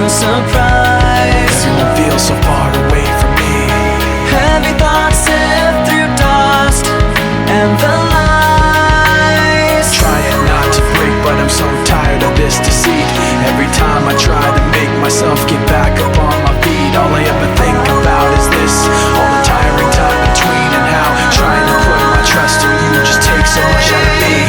Surprise, everyone feels so far away from me. Heavy thoughts sift through dust and the lies. Trying not to break, but I'm so tired of this deceit. Every time I try to make myself get back up on my feet, all I ever think about is this. All the tiring time between, and how trying to put my trust in you just takes so much out of me.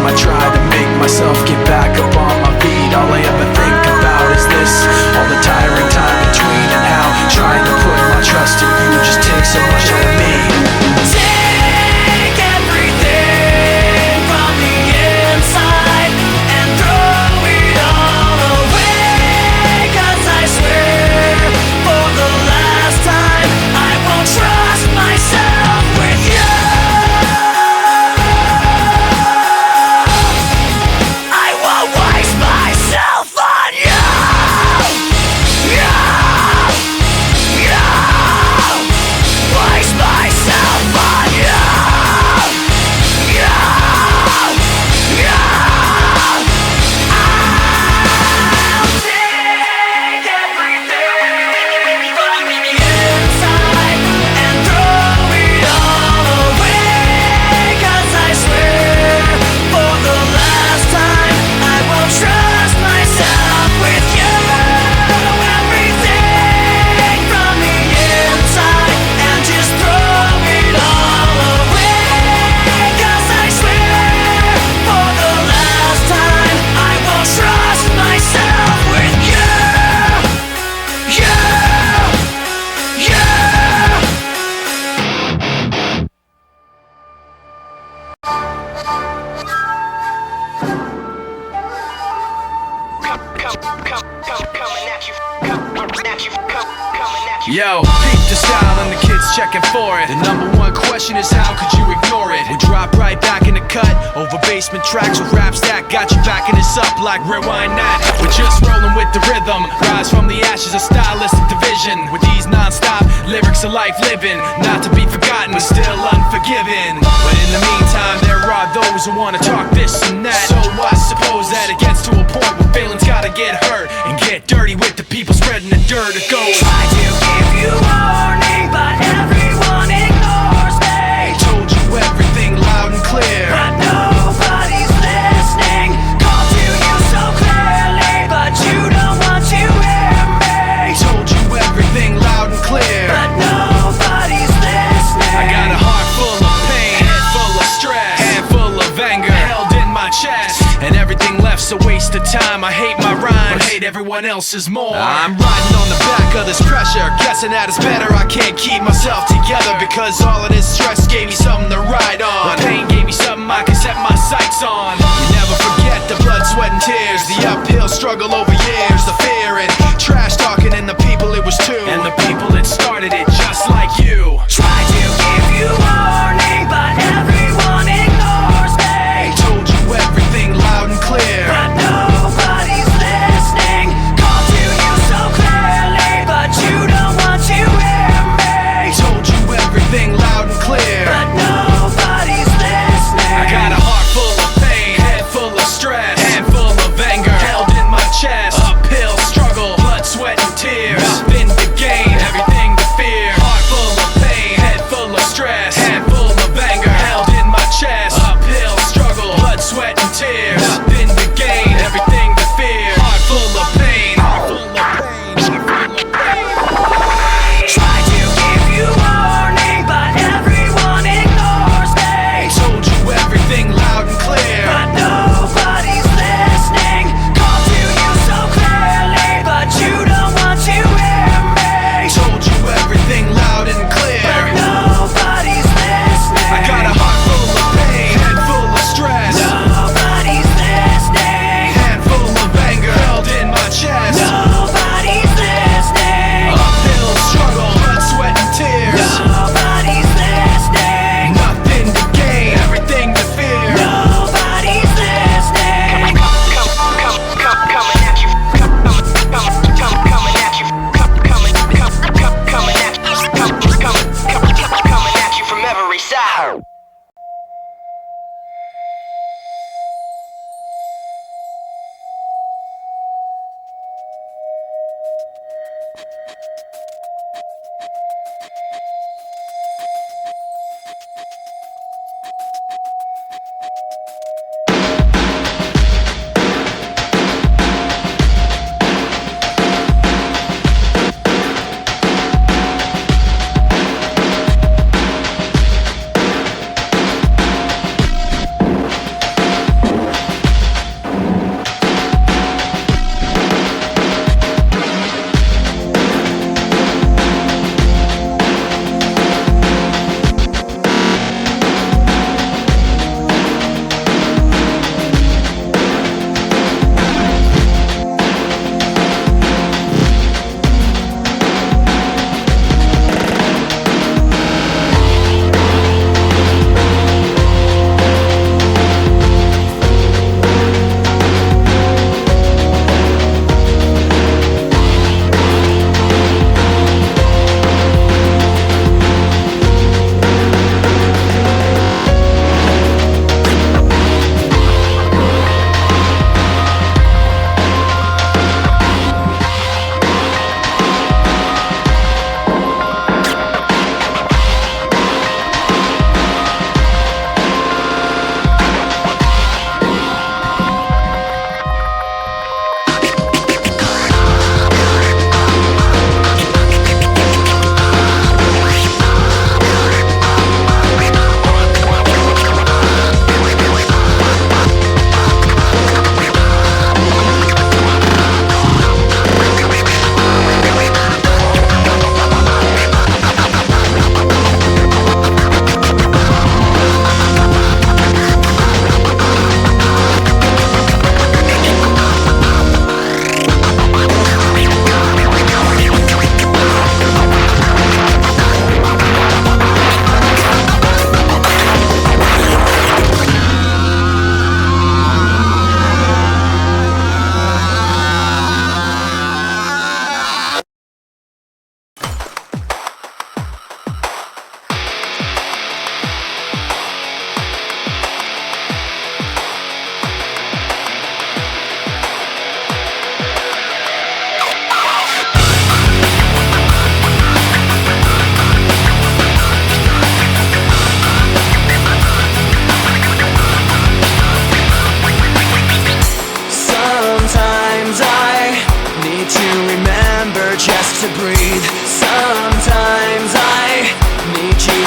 I try to make myself get back up on my feet, all I ever think about is this. All the tiring time between, and how trying to put my trust in you just takes so much out of me. Take everything from the inside and throw it all away, 'cause I swear for the last time I won't trust myself with you. Yo, peep the style and the kids checking for it. The #1 question is how could you ignore it? We drop right back in the cut over basement tracks with raps that got you backing us up like rewind that. We're just rolling with the rhythm, rise from the ashes of stylistic division. With these non-stop lyrics of life living, not to be forgotten but still unforgiven. But in the meantime, there are those who wanna talk this and that. So I suppose that it gets to a point where feelings gotta get hurt and get dirty with the people spreading the dirt. It goes, try to give you warning, but everyone ignores me. Told you everything loud and clear, but nobody's listening. Called to you so clearly, but you don't want to hear me. Told you everything loud and clear, but nobody's listening. I got a heart full of pain, head full of stress, handful of anger held in my chest, and everything left's a waste of time. I hate my rhymes, but hate everyone else's more. I'm riding on the back of this pressure, guessing that it's better I can't keep myself together, because all of this stress gave me something to ride on. The pain gave me something I can set my sights on. You never forget the blood, sweat, and tears, the uphill struggle over years, the fear and trash talking, and the people it was to, and the people that started it just like you. Try to give you warning, but everyone ignores me. Told you everything loud and clear, but nobody's listening. Called to you so clearly, but you don't want to hear me. Told you everything loud and clear, but nobody's listening. I got a heart full of pain, head full of stress, handful of anger held in my chest,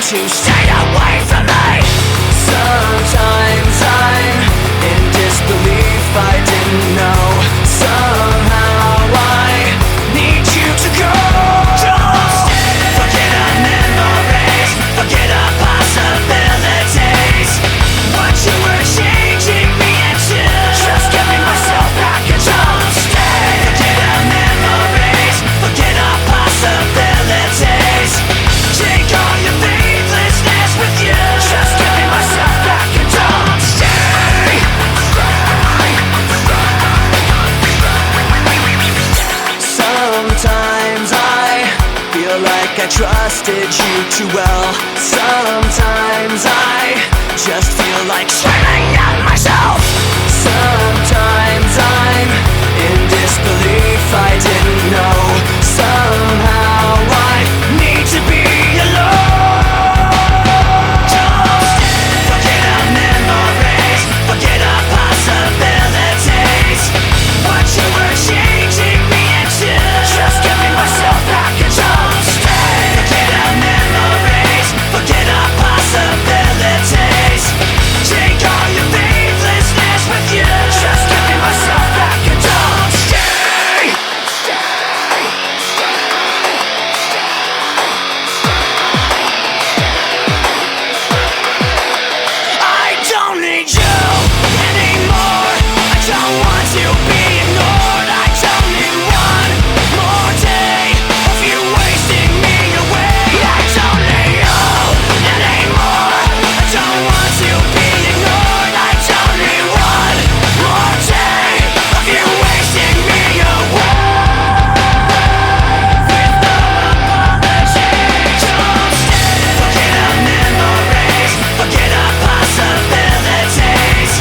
to stay away from me. Sometimes I'm in disbelief, I didn't know. Somehow I need you to go. Don't stay. Forget our memories, forget our possibilities. What you were changing me into, just giving myself back and don't stay. Forget our memories, forget our possibilities. Take all your faithlessness with you, just giving myself back and don't stay. Sometimes I feel like I trusted you too well. Sometimes I just feel like screaming at myself. Sometimes I'm in disbelief, I didn't know. Somehow I need to be alone. Don't forget our memories, forget our possibilities. What you were changing me into, just giving myself back and don't stay. Forget our memories, forget our possibilities. Take all your faithlessness with you, just giving myself back and don't stay. I don't need you anymore. I don't want to be ignored. I don't need one more day of you wasting me away. I don't need you anymore. I don't want to be ignored. I don't need one more day of you wasting me away. With no apology, don't stay. Forget our memories, forget our possibilities.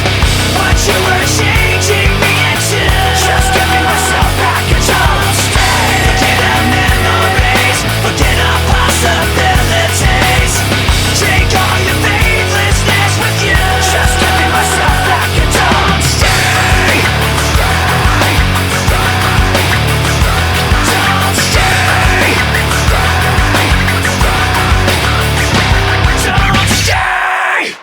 What you were changing me into, just giving myself back and don't stay. Forget our memories, forget our possibilities. Take all your faithlessness with you, just giving myself back and don't stay. Don't stay. Don't stay.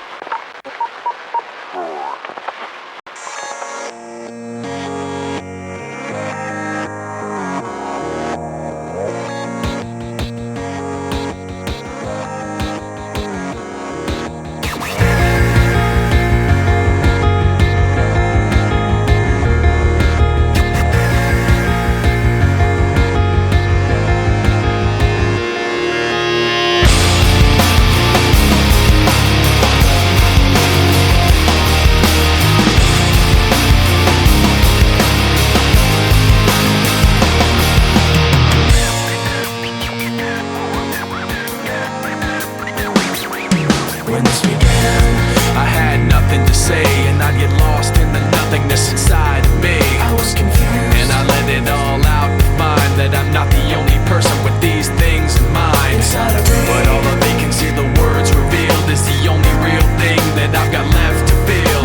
When this began, I had nothing to say, and I'd get lost in the nothingness inside of me. I was confused, and I let it all out to find that I'm not the only person with these things in mind. But all the vacancy the words revealed is the only real thing that I've got left to feel.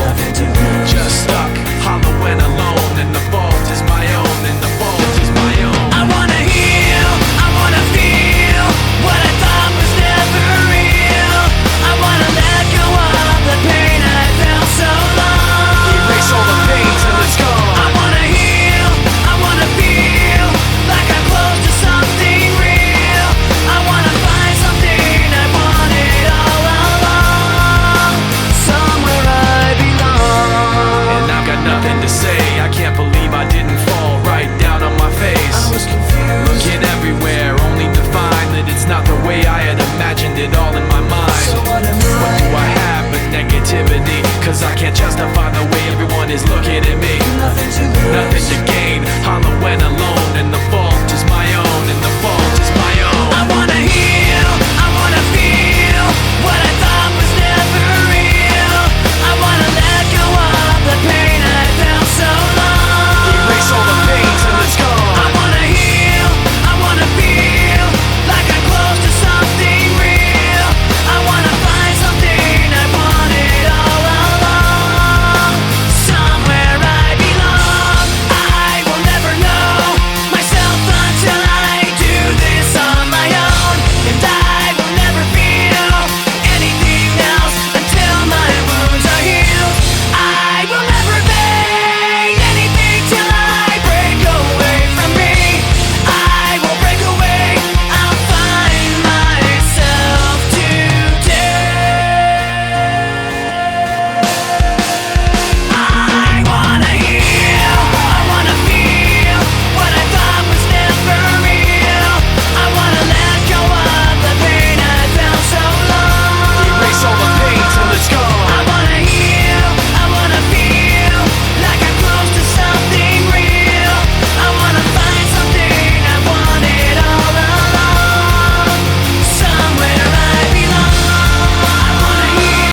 Just stuck, hollow and alone, and the fault is my own, and the fault is my own. I wanna heal, I wanna feel what I thought was never real. I wanna let go of the pain I felt so long. Erase all the pain till it's gone. I wanna heal, I wanna feel like I'm close to something real. I wanna find something I wanted all along, somewhere I belong. And I've got nothing to say, I can't believe I didn't fall right down on my face. I was confused, looking everywhere, only to find that it's not the way I had imagined it all in my mind. so what am What do I have but negativity? Cause I can't justify the way everyone is looking at me. Nothing to lose, Nothing to gain.